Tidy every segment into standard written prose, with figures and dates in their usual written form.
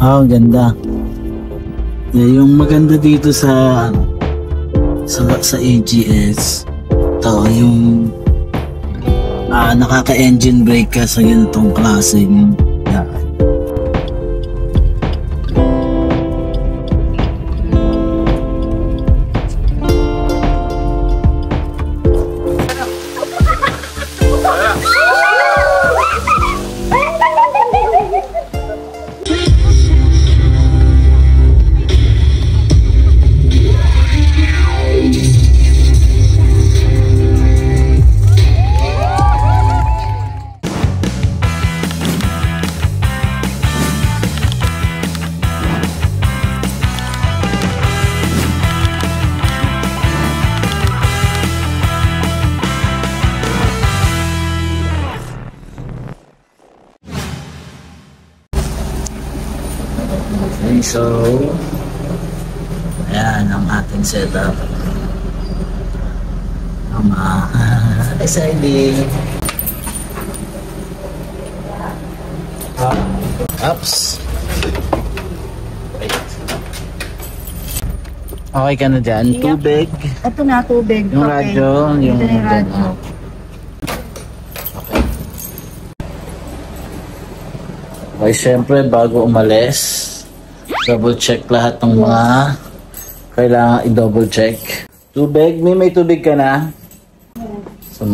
Oh, ganda. Yung maganda dito sa AGS, ito yung nakaka-engine brake ka sa ganitong klaseng daan. So, ayan ang ating setup. Exciting. Ups. Okay ka na dyan? Tubig? Ito na, tubig. Yung radyo? Yung radyo. Okay, syempre bago umalis, double check lahat ng mga kailangan i-double check. Tubig, may tubig ka na? So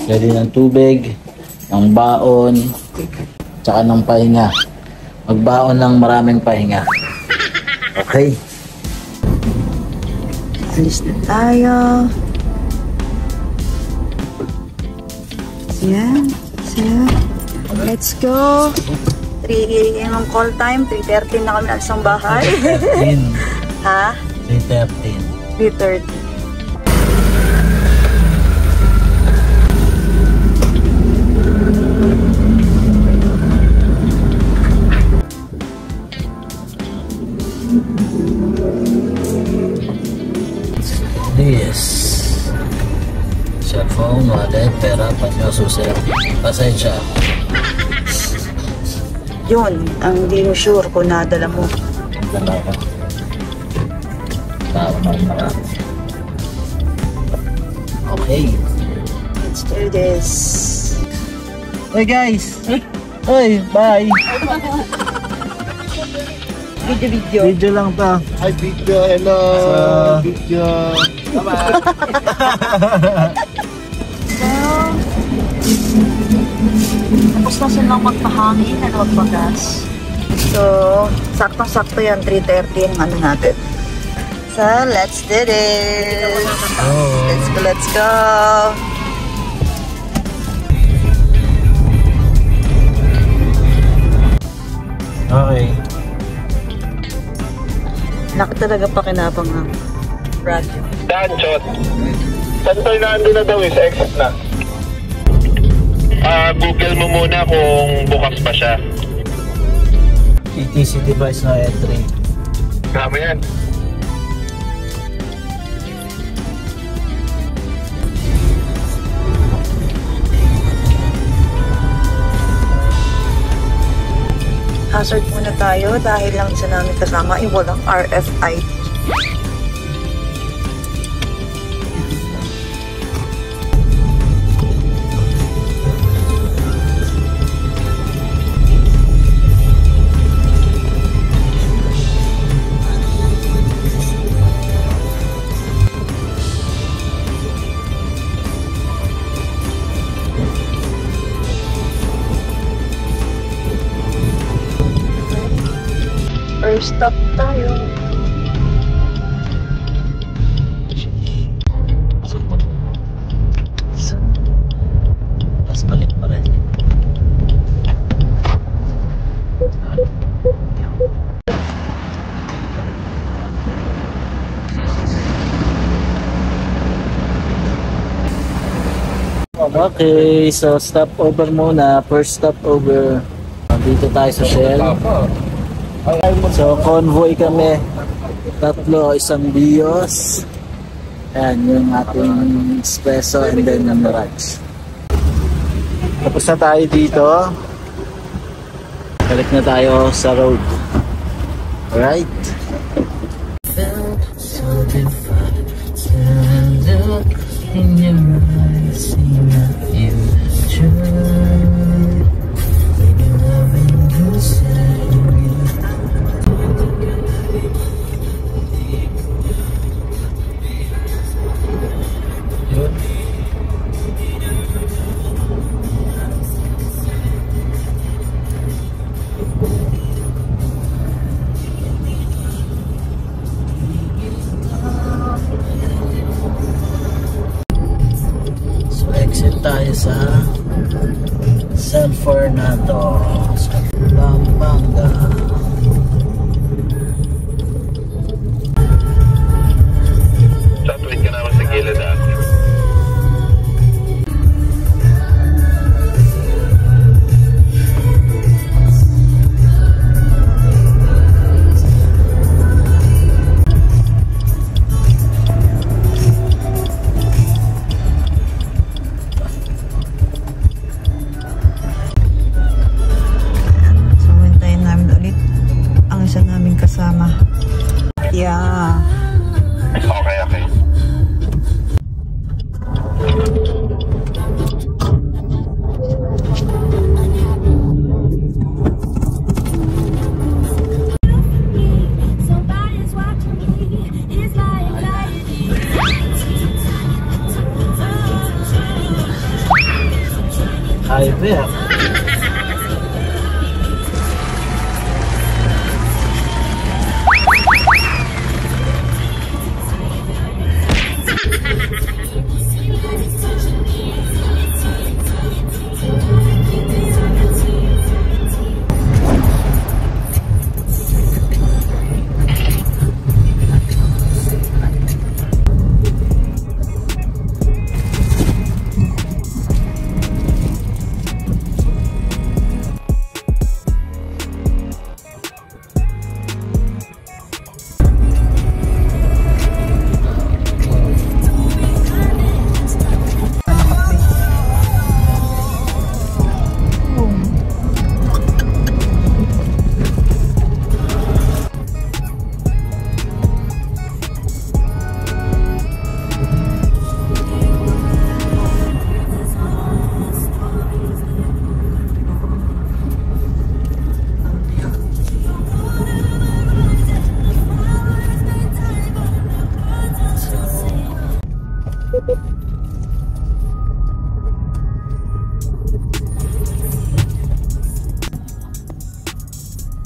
ready ng tubig, ng baon, tsaka ng pahinga. Magbaon ng maraming pahinga. Okay. Alis na tayo. Yan. So, let's go. 3 AM ang call time. 3:30 na kami alis ng bahay. 3:13. Ha? 3:13. 3:30. Yes. Cellphone, wallet, pera, panyo, susi. Pasensya. Yun, ang hindi mo sure kung nadala mo. Dalawa. Tao na marami. Okay. Let's do this. Hey guys! Hey, bye! Video. Video lang ta. Hi, video. Hello. Video. Bye-bye. Tapos na silang magpahangin at magpagas. So, saktong-sakto yan, 3:30 ang ano natin. So, let's do this! Oh. Let's go! Okay. Laki talaga pakinabang ng radyo. Danchot. Saan tayo nandun na daw sa exit na? Google mo muna kung bukas pa siya. ETC device na entry. Tama yan. Hazard muna tayo dahil lang sa namin kasama ay walang RFID. First stop tayo. Tapos balik pa rin. Okay, so stop over muna. First stop over. Dito tayo sa Shell. So convoy kami. Tatlo, isang Bios. Ayan, yung ating espresso and then yung Mirage. Tapos na tayo dito. Balik na tayo sa road. Right? Felt so divine. Look in your eyes, see my future. Baby, loving you, say tayo sa San Fernando, Pampanga. Tatuwid ka naman sa gilid ah. Kasama. Yeah. Okay, okay. Hi there.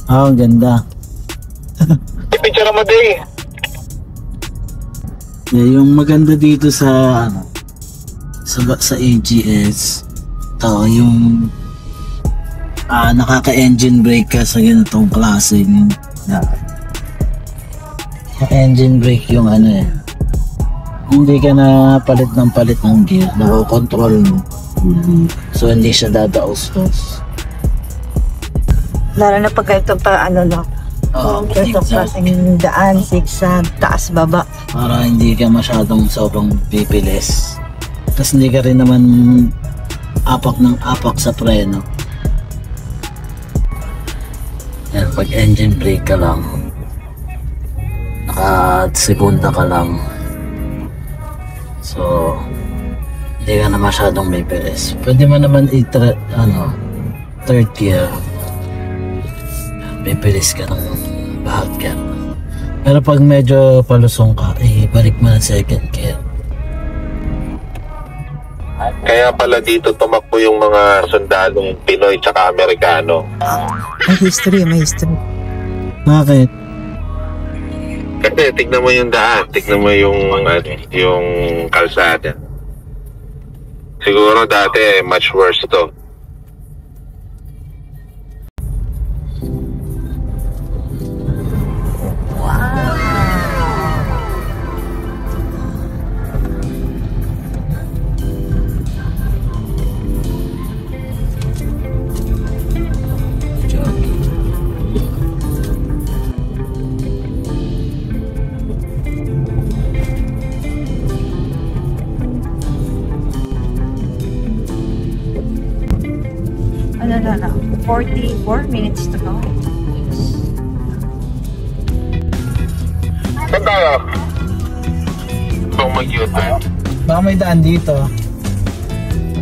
Ang ganda. I-picture mo din. Yung maganda dito sa ano, sa AGS, yung nakaka-engine brake ka sa ganitong klaseng engine brake yung ano eh. Hindi ka na palit ng gear, nako-control mo. So hindi siya dadaos-dos. Lalo na pag ito pa ano no. Ito klaseng daan, zigzag, taas baba. Para hindi ka masyadong sobrang pipilis. Tapos hindi ka rin naman apak sa preno. Yan, pag engine brake ka lang, naka-segunda ka lang. So, hindi ka na masyadong pipilis. Pwede mo naman third gear. Pipilis ka ng bahagyan. Pero pag medyo palusong ka, balik mo ng second gear. Kaya pala dito tumakbo yung mga sundalong Pinoy tsaka Amerikano. May history. Bakit? Kasi tignan mo yung daan, tignan mo yung kalsada. Siguro dati much worse to. No. 44 minutes to go. Saan tayo? Kung mag-YouTube. Baka may daan dito.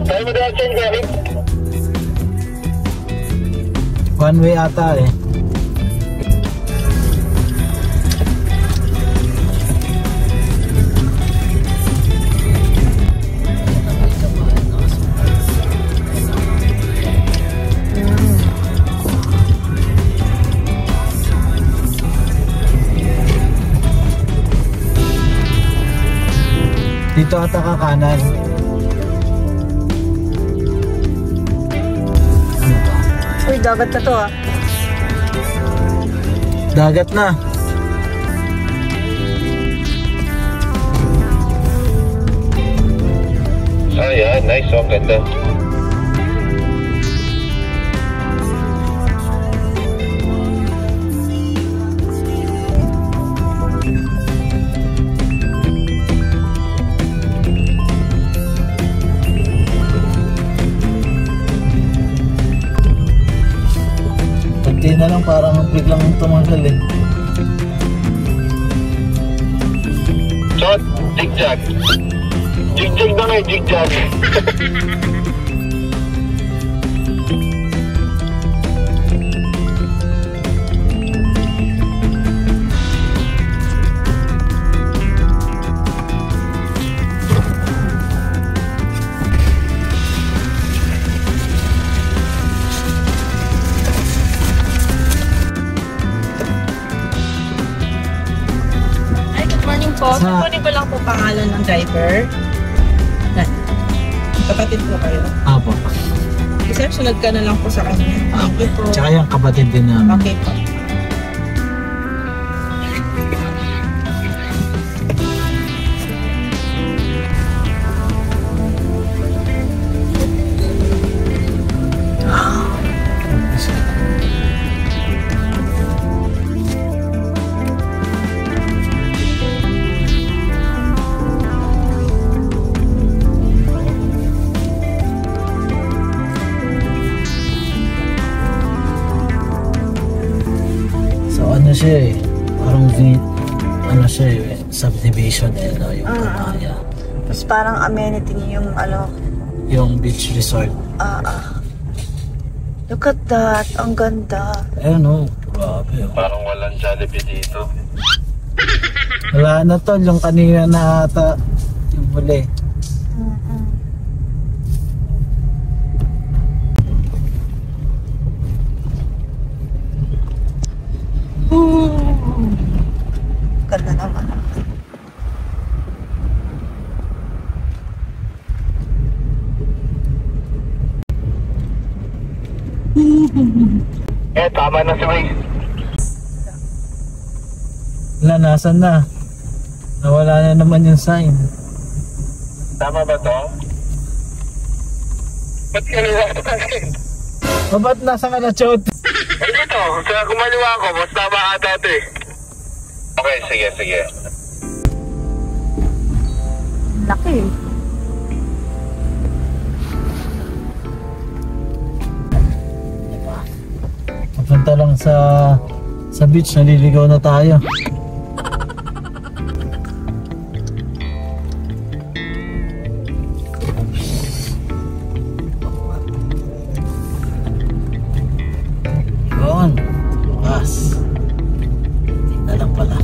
Tayo mo daan siya, Gary. One way ata eh. Dito ata ka kanan. Uy, dagat na to ah. Dagat na. Ayan, nice. Ang ganda. Kunti na lang, parang biglang tumagal eh. Shot, zigzag. Zigzag na nga, zigzag. Po, kunin ko lang po pangalan ng driver. Kapatid po kayo. Apo. Sir, sunod ka na lang po sa kanya. Thank you po. Tsaka yung kapatid din namin. Okay po. Ano siya eh, parang ano siya eh, subdivision eh, no? Yung Kamaya. Tapos parang amenity niyo yung ano, yung beach resort. Look at that, ang ganda. Eh no, grabe oh. Parang walang Jollibee dito. Wala na tol, yung kanina na ata, yung huli. Ganda naman. Tama na si May. Wala, nasan na? Nawala na naman yung sign. Tama ba to? Ba't kaliwa ko kasi? O ba't nasa ka na, Chot? Dito, sa kumaliwa ko, mas tama ata ito eh. Okay, sige, sige. Laki. Papunta lang sa beach, naliligaw na tayo. Yun, bukas. Tingnan lang pala.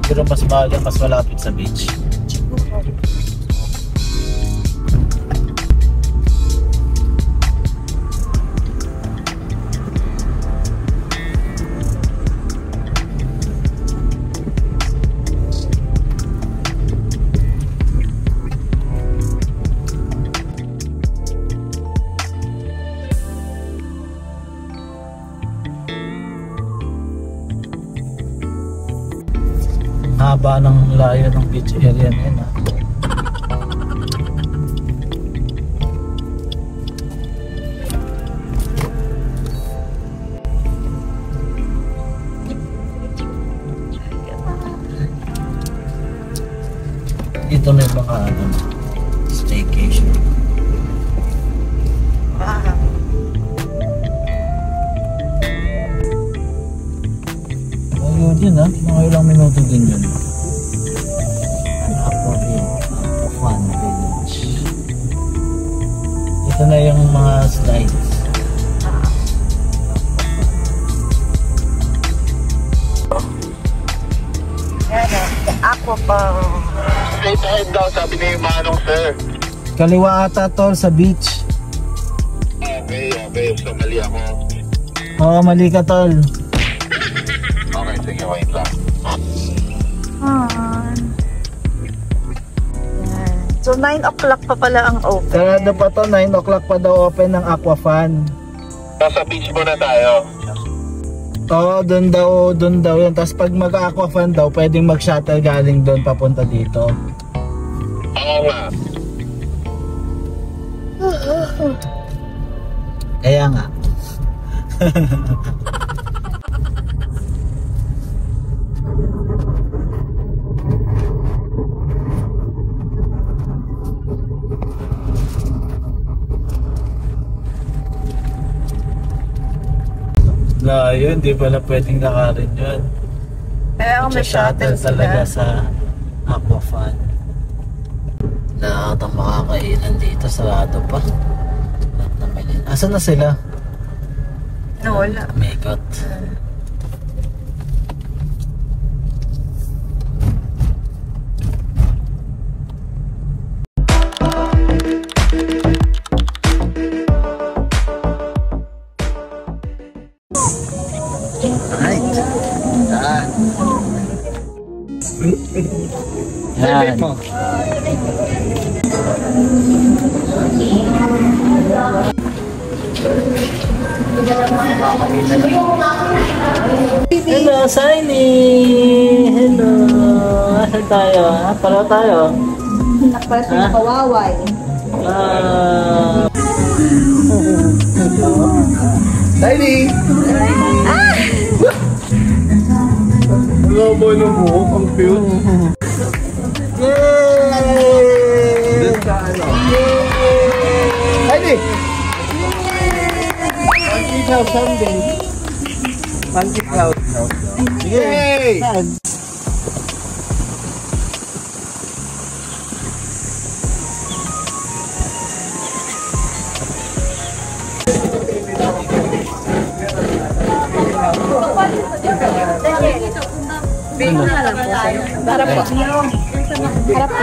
Pero mas maaga, mas malapit sa beach. Haba ng layo ng beach area na yun. Dito na yung mga staycation. Wow. Ito na yung mga slides. Yan o, aqua pa. Straight ahead daw, sabi ni Manong sir. Kaliwa ata tol sa beach. Okay. So mali ako. Oo, mali ka tol. Okay, sige, wait lang. Yan. So 9 o'clock pa pala ang open. Sarado pa to, 9 o'clock pa daw open ng Aquafan. Nasa beach muna tayo. Oo, doon daw yun. Tapos pag mag-Aquafan daw, pwedeng mag-shuttle galing doon papunta dito. Oo nga. Kaya nga. Layo, hindi pala pwedeng lakarin yun. Kaya kung may shuttle talaga sila. sa Aquafan. Lahat ang makakainan dito, sarado pa. Asan na sila? No, wala. Maykot. Right. Yan. Hello, Shiny! Hello! Asan tayo? Pala tayo? Nakpala sa kawaway. Shiny! Hello, boy ng buhok. Ang cute. Yay! Shiny! Monkey house someday. Monkey house. Sige. Hey! Harap po. Harap po.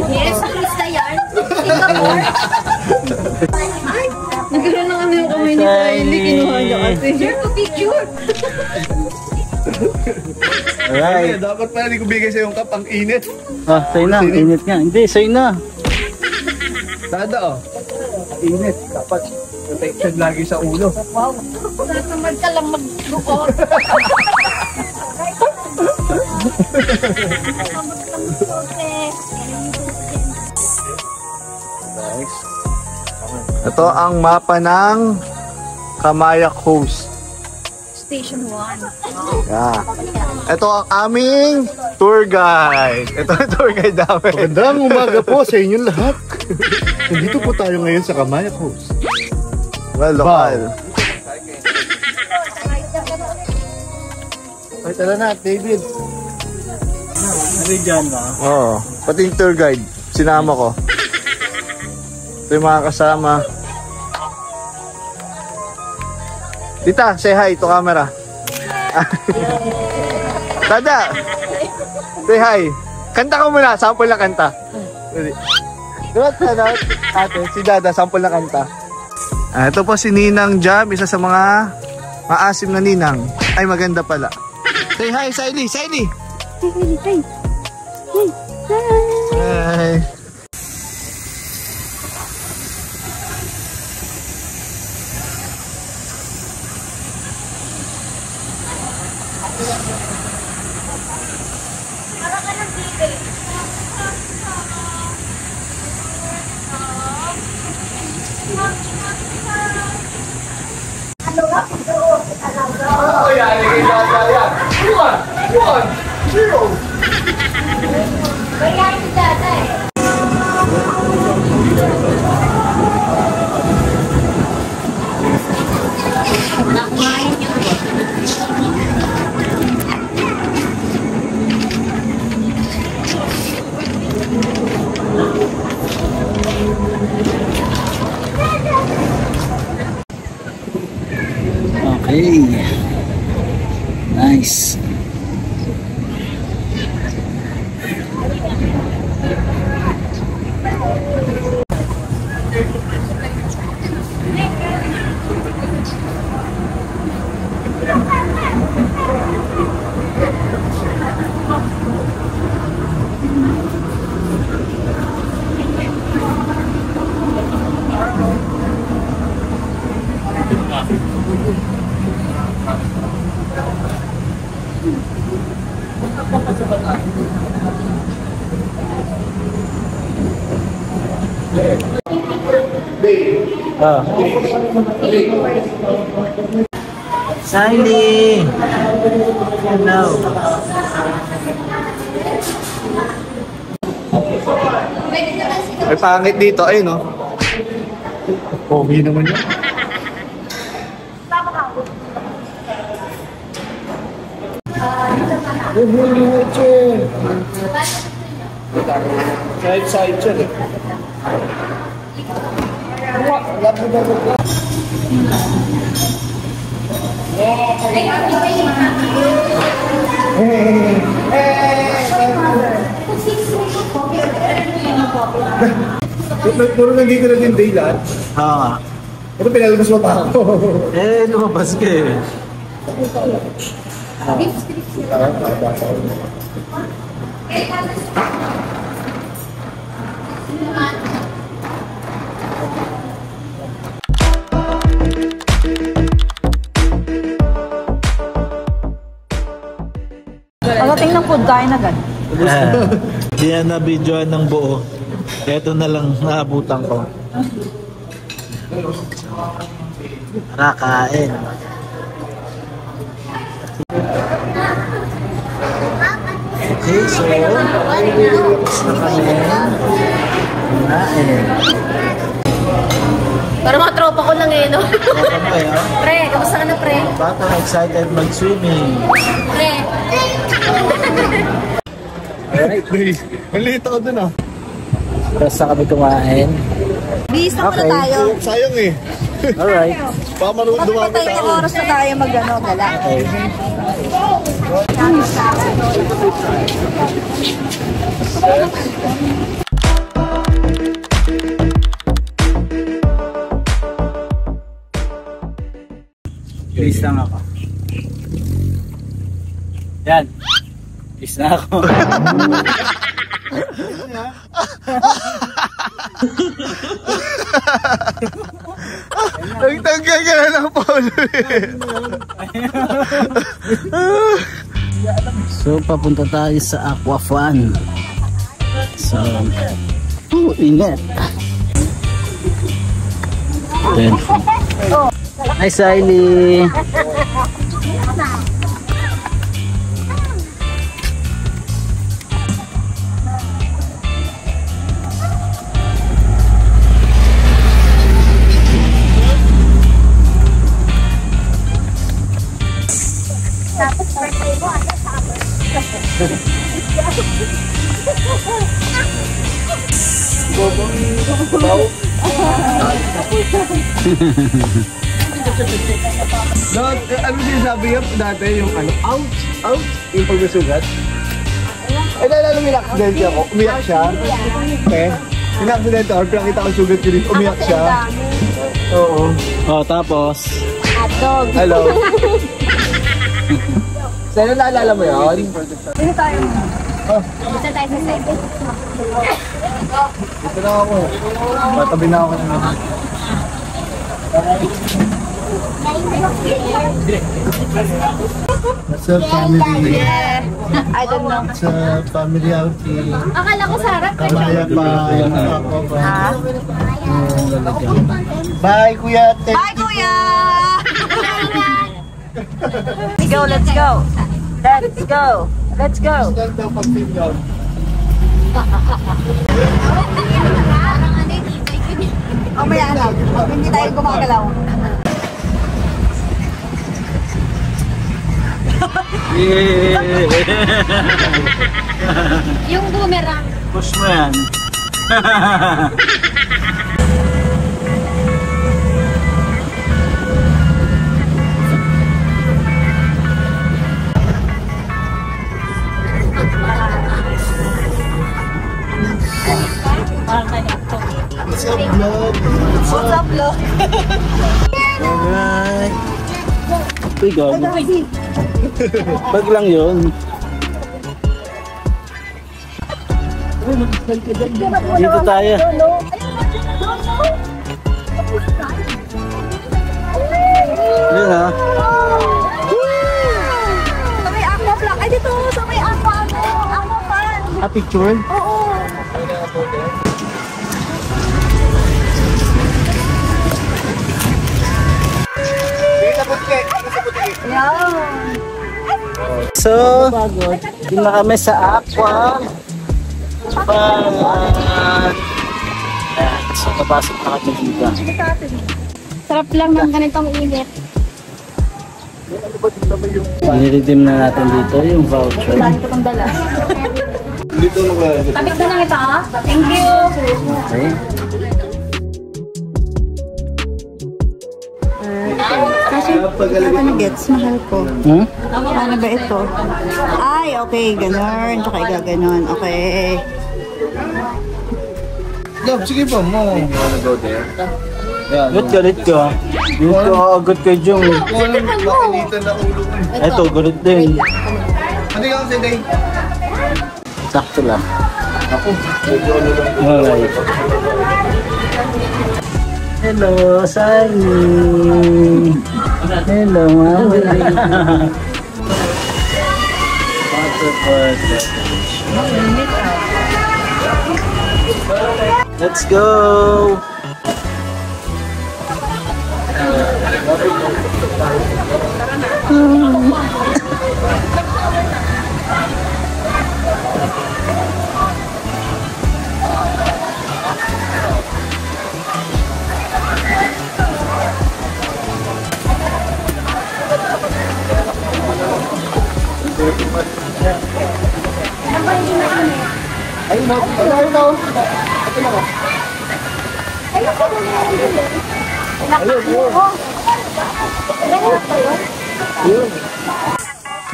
Yes, Krista yan. Singapore. Nagkaroon na kami yung kamay ni Kylie. Kinuha niya kasi. Picture to picture. Alright. Dapat pala hindi ko bigay sa yung cup, ang init. Ah, sa'yo na. Init nga. Hindi, sa'yo na. Sada oh. Init. Dapat protection lagi sa ulo. Natamad ka lang mag-lukot. Nice. Ito ang mapa ng Kamaya Coast. Station 1. Yeah. Ito ang aming tour guide. Ito ang tour guide namin. Magandang umaga po sa inyong lahat. Nandito po tayo ngayon sa Kamaya Coast. Well, lokal. Ay, tala na, David. Ano dyan ba? Oo. Pati yung tour guide. Sinama ko. Ito yung mga kasama. Tita, say hi to camera. Dada, say hi. Kanta ka muna, sample na kanta. Ate, si Dada, sample na kanta. Ito po si Ninang Jam, isa sa mga maasim na ninang. Ay, maganda pala. Say hi, Saily, Saily. Hi. Ah. Siley! Hello! May pangit dito, ayun no? Pogi naman yun. Side siya eh. Puro nandito na din daylight. Oo nga. Pero pinalabas mo pa ako. Eh, lumabas ka eh. Pagdating ng food, kain agad. Hindi na videoan ng buo. Ito na lang naabutan ko. Tara, kain. Okay, so tapos na kami. Kain. Para mga tropa ko lang eh, no? Welcome kayo. Pre, kamusta ka na, pre? Bata excited mag-swimming. Pre. Malito ako dun ah. Tapos na kami kumain. Bis na muna tayo. Sayang eh. Alright. Baka marunong dumami Patay na tayo. oras na tayo mag-ano, gala. Okay. Please lang ako. Yan. Please na ako. Nagtanggal ka na ng Paulo eh. So, papunta tayo sa Aqua Fun. So, ingat. Then, hi, Siley. Ano sinasabi niya dati yung ano? Ouch! Ouch! Yung pagmasugat? Eh dahil alam yung accident ako, umiyak siya. Okay? Yung accident ako, pinakita ko sugat ko rin, umiyak siya. Oo. Oh, tapos, Hotdog. Hello. Sa'yo naalala mo yun? Dito tayo. Dito tayo sa side. Dito na ako. Matabi na ako naman. What's up, family? I don't know. What's up, family outing? Akala ko sa harap ka Kamaya dyan. pa. Ako ba? Bye, Kuya Ate. Bye, Kuya! Let's go, let's go. Let's go. Let's go. Ganda pag tingnan. Parang ano yung tibay ko niya. O may alam, hindi tayo gumagalaw. Yung boomerang. push mo yan. What's up, vlog? What's up, lo? Alright. Uy, gago. Bag lang yun. Dito tayo. Yun ha. Sa may aqua vlog. Ay, dito. Sa may aqua, aqua fan. A picture? Oo. butike. Sa butike. So, dito na kami sa Aqua. So, napasok na kami dito. Sarap lang ng ganitong init. Niredeem na natin dito yung voucher. Dami ko itong dala. Dito na ba? Tapik ko lang ito, ah. Thank you. Okay. Kasi, ano gets? Mahal ko. Hmm? Ano ba ito? Ay, okay, ganon. Tsaka igaganon. Okay. Love, sige pa mo. You wanna go there? Yeah. Galit ka. Hindi ka agad kay Jung. Walang makinitan na ulo ko. Eto, galit din. Ano yung si Day? Sakto lang. Ako. Medyo ano lang. Alright. Hello, Sunny. Hello, Mama. Let's go.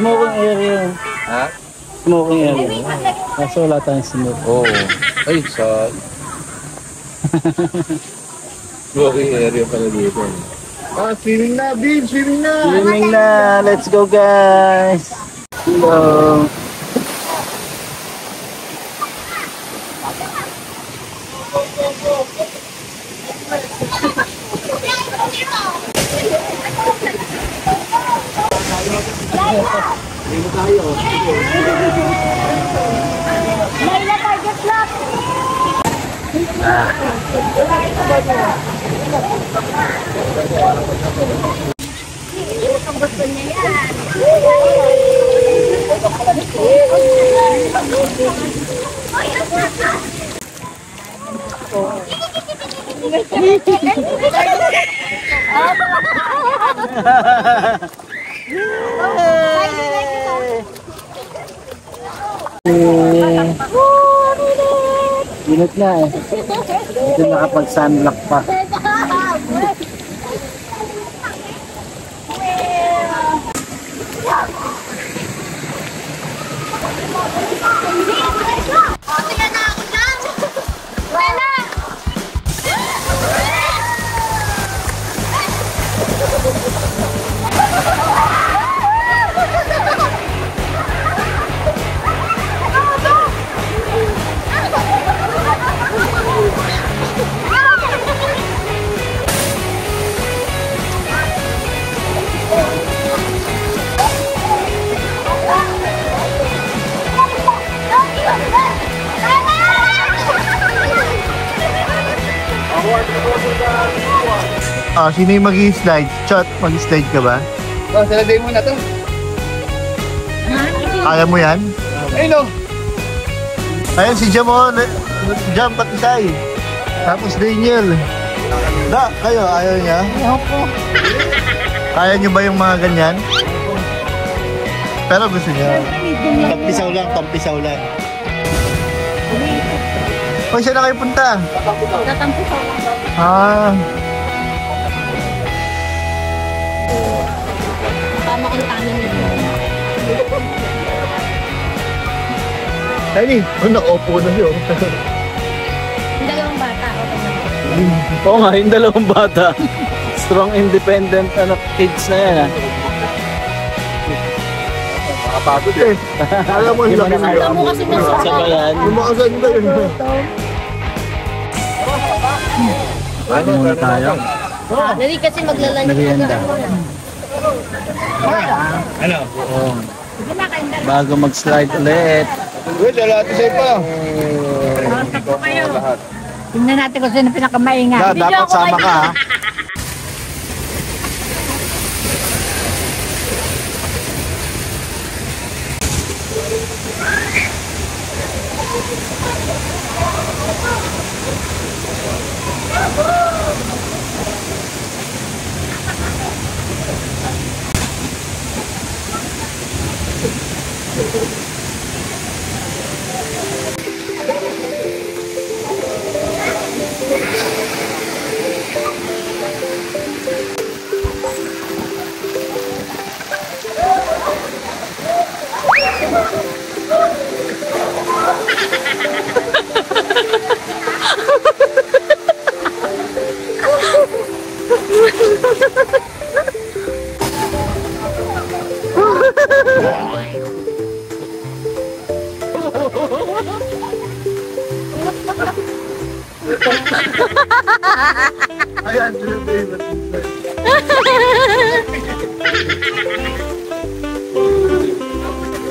Smoking area. Ha? Smoking area. Kaso wala tayong smoke. Oo. Ay, sa... Walking area pala dito. Ah, swimming na, babe! Swimming na! Swimming na! Let's go, guys! Hello! Laila, target lock. Gusto niya yan. Init nga eh. Hindi nakapag-sunlock pa. Ah, sino yung mag-i-slide? Chat, mag-slide ka ba? Oh, saladay mo na to. Kaya mo yan? Ayun o! Ayun, si Jam o. Jam, patisay. Tapos Daniel. Da, kayo, ayaw niya? Ayoko. Kaya niyo ba yung mga ganyan? Pero gusto niya. Pampisaw lang. Hoy, saan na kayo punta? Tatampo sa Ah, tama kong tanin nito. Tiny, naka-opo na siya. Yung dalawang bata. Oo nga, yung dalawang bata. Strong, independent kids na yan ah. Nakapagod eh. Alam mo, yung laki na Alam mo kasi nasa Sabayan. yung mga sanda yun. Ano muna tayo? Dali kasi maglalanyo. Merienda. Ano? Oo. Bago mag-slide ulit. Wait, lalati sa'yo pa. Tingnan natin kung sino pinakamainga. Dapat sama ka ha.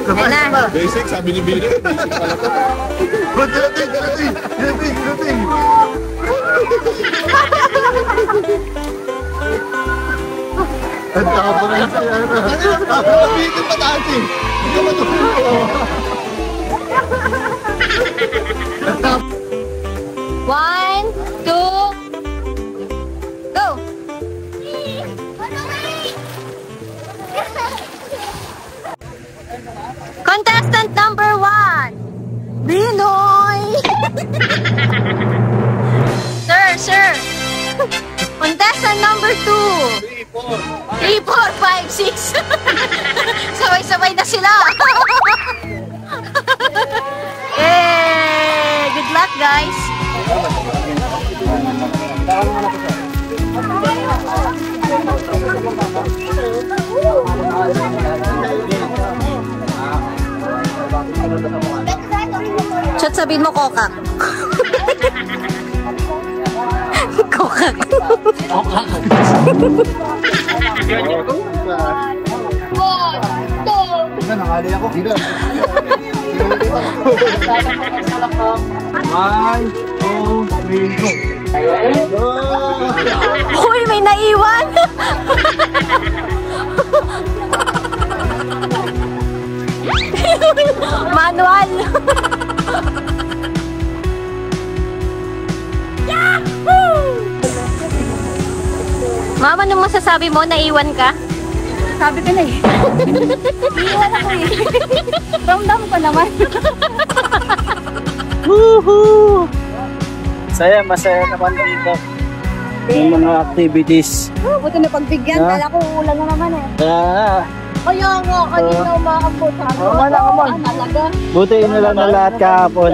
Ayan, Basic, sabi ni Billy. Ba't galating? Ang tapo na yung siya. Dito pa taas eh. Hindi ka matulog. 1, 2, go! Contestant number 1, Binoy! Sir! Contestant number 2, 3, 4, 5, 6. Sabay-sabay na sila. Yay! Good luck, guys. Chat, sabihin mo kokak. Kokak. Nakali ako. Dito. 1, 2, 3, go. Uy, may naiwan. Manual. Mama, anong masasabi mo? Naiwan ka? Sabi ko na eh. Naiwan ako eh. Ramdam ko naman. Woohoo! Masaya naman dito. Yung mga activities. Buti na pagbigyan, Ha? kala ko ulan na naman eh. Kaya Kaya nga, kanina umakabot ako. Talaga. buti inulan na lahat kahapon.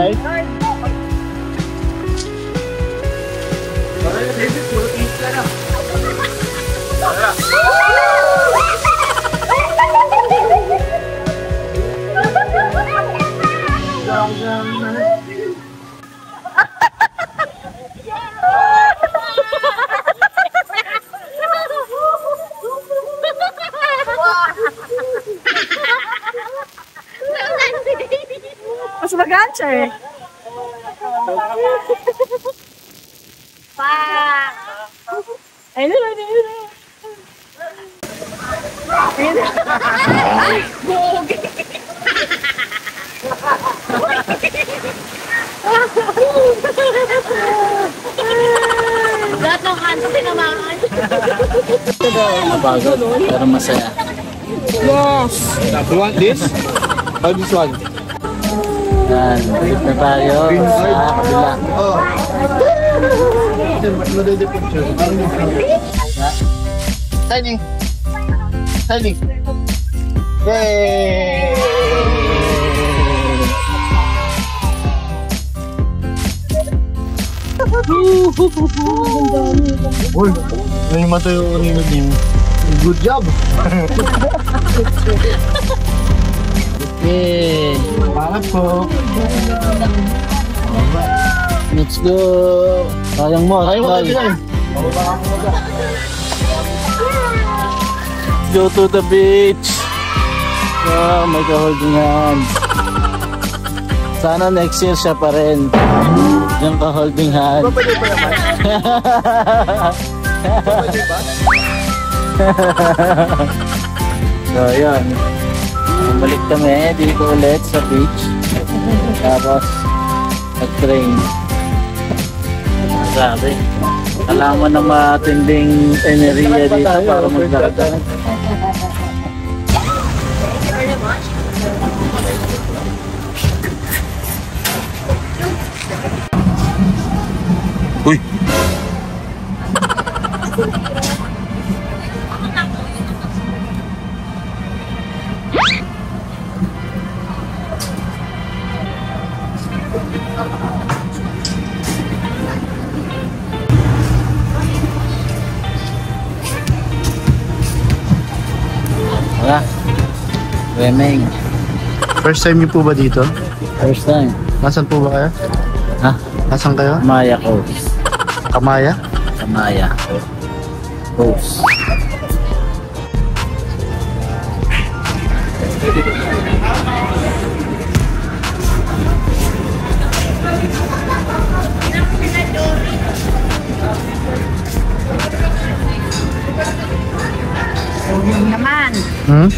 Mas mag-answer eh. Ayun. Lahat ng kanto tinamaan. Mapagod, pero masaya. You want this? How this one? Yan, balik na tayo sa kabila. Oh. Madede picture. Tiny. Yay! Uy, may mata yung rinod niyo. Good job! Okay, Pangat po. let's go. Sayang mo, Ayaw mo try. tayo. Go to the beach. Wow, may ka-holding hands. Sana next year siya pa rin. Yung ka-holding hands. Pwede pa naman. Pwede ba? So, yun. Balik kami dito ulit sa beach. Tapos, mag-train. Grabe. Kailangan mo ng matinding enerhiya dito para maglakad. Uy! Wala. Remeng. First time niyo po ba dito? First time. Nasaan po ba kayo? Ha? Nasaan kayo? Kamaya Coast. Kamaya? Kamaya Coast. Naman. Hmm?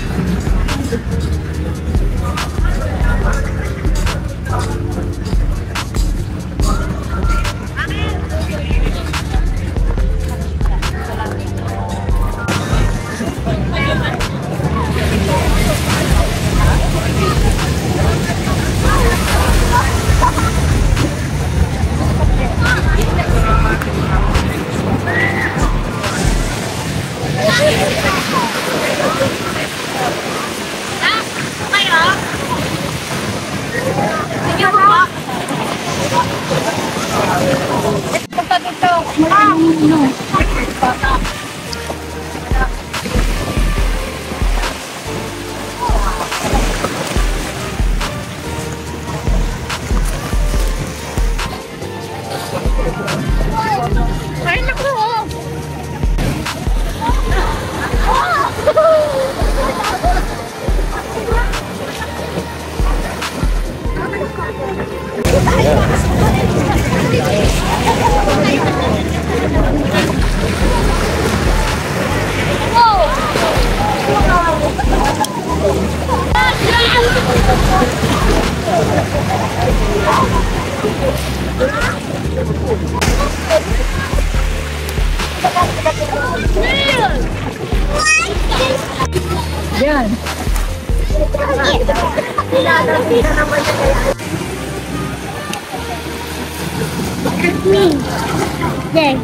Yan.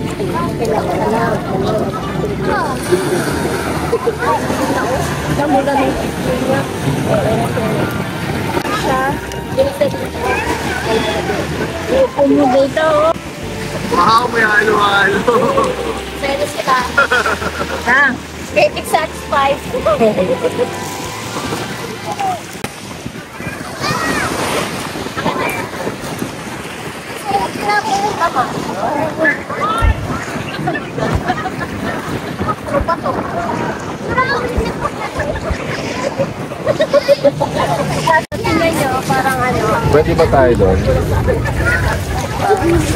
Wow, may halo-halo. Pwede sila. Ha? Getting satisfied. Tingnan nyo, parang ano. Pwede ba tayo doon?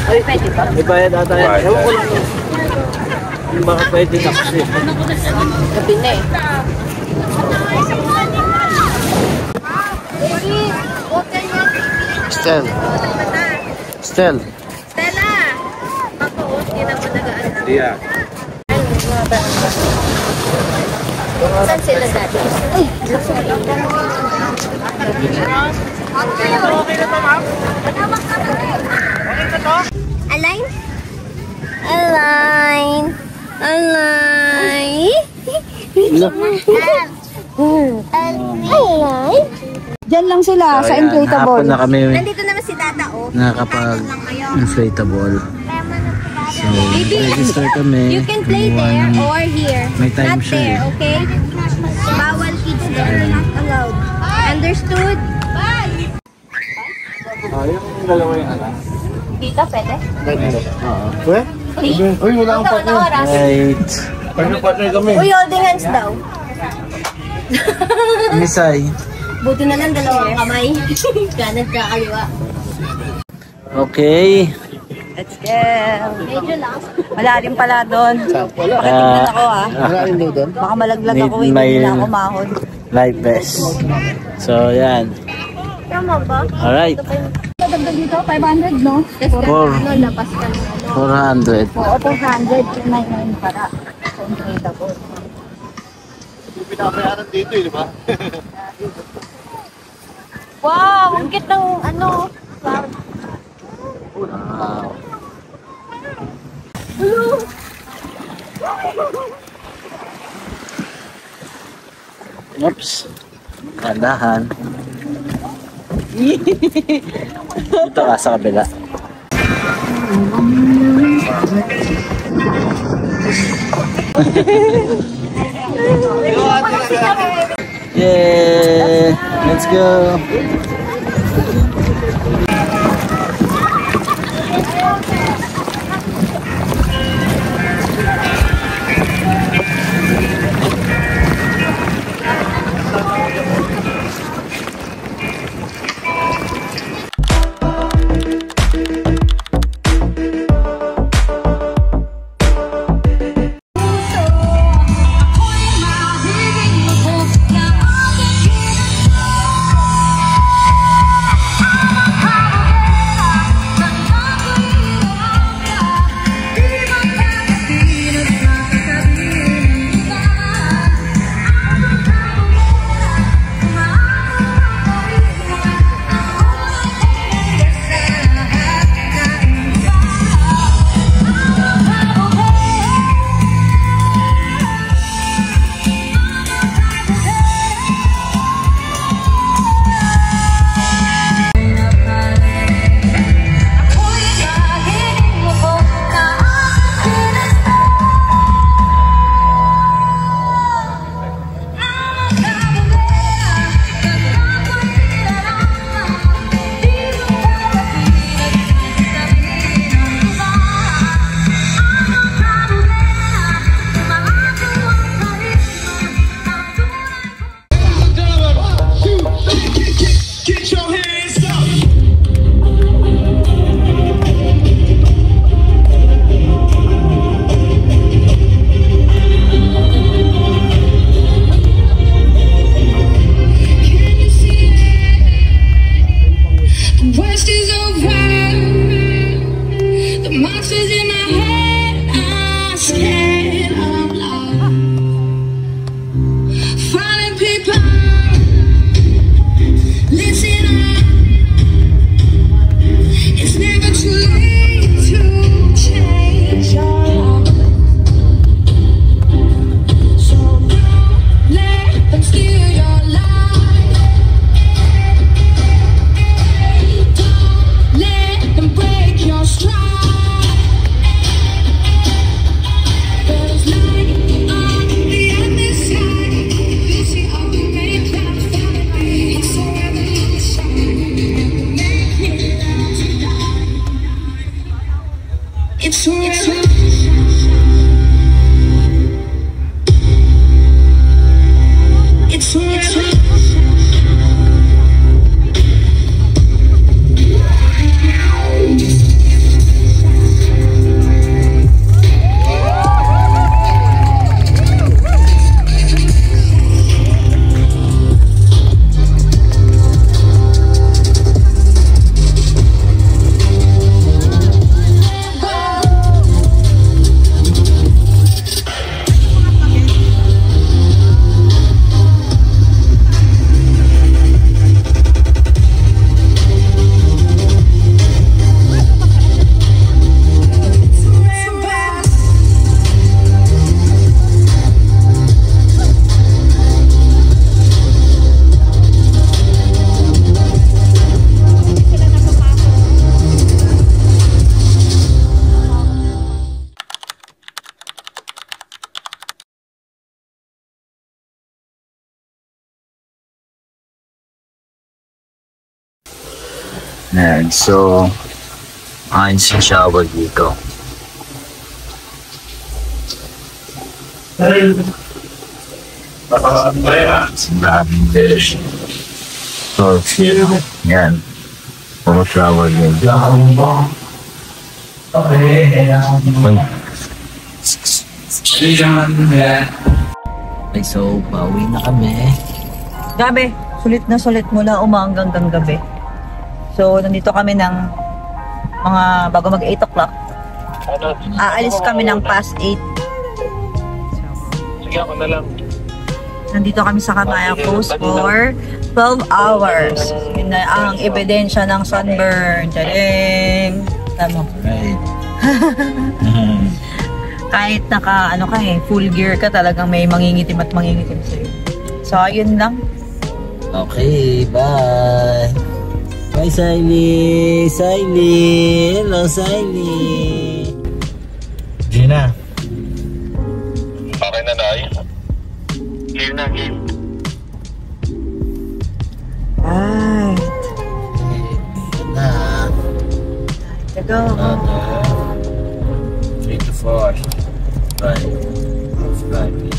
Uy, pwede ba? May bayad ata yan. Ewan ko lang. Baka pwede na kasi. Gabi na eh. Stel. Stel. Stella! Ako, hindi na mo nagaan. Yeah. Saan sila dati? Align? Align! Align! Align! Diyan lang sila sa inflatable. Hapon na kami Nandito naman si Tata, oh. nakapag-inflatable. So, register kami. You can play there or here. May time Not siya there, eh. okay? Bawal kids there. Not allowed. Understood? Yung dalawa yung anak. Dito, pwede? Uy? Uy, wala akong partner. Oras. Right. Partner kami. Uy, holding hands daw. Misay. Buti na lang dalawang kamay. Kanan ka kaliwa. Okay. Let's go. Medyo lang. Malalim pala doon. Pakitignan ako ha. Wala rin daw doon. Baka malaglag Need ako, hindi my na ako mahon. life vest. So, yan. Tama ba? Alright. ganda dito, 500, no? Tapos Four. lapas ka na. 400. Oo, 400, 299 para. Untradeable. Hindi pinabayaran dito eh, di ba? Wow, ang cute ng ano. Wow. Oops. Kandahan. Dito ka sa kabila. Yay! Let's go! And so, ayon sa shower dito. Maraming fish. Torfield. Yan. Puro shower din. Okay, so, pauwi na kami. Gabi, sulit na sulit mula umagang hanggang gabi. So, nandito kami ng mga bago mag 8 o'clock. Aalis kami ng past 8. Sige, ako na lang. Nandito kami sa Kabayan Coast for 12 hours. Yun na ang ebidensya ng sunburn. Tadeng! Tama. Right. Kahit naka, ano ka full gear ka, talagang may mangingitim at mangingitim sa'yo. So, ayun lang. Okay, bye. Bye, Siley. Siley. Hello, Siley. Gina. Okay na, Nay? Game na, game. Right. Na. To go. Another 3 to 4 hours. Right. Driving.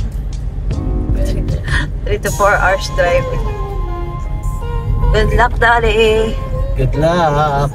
3 to 4 hours driving. Good luck, Daddy. Good luck.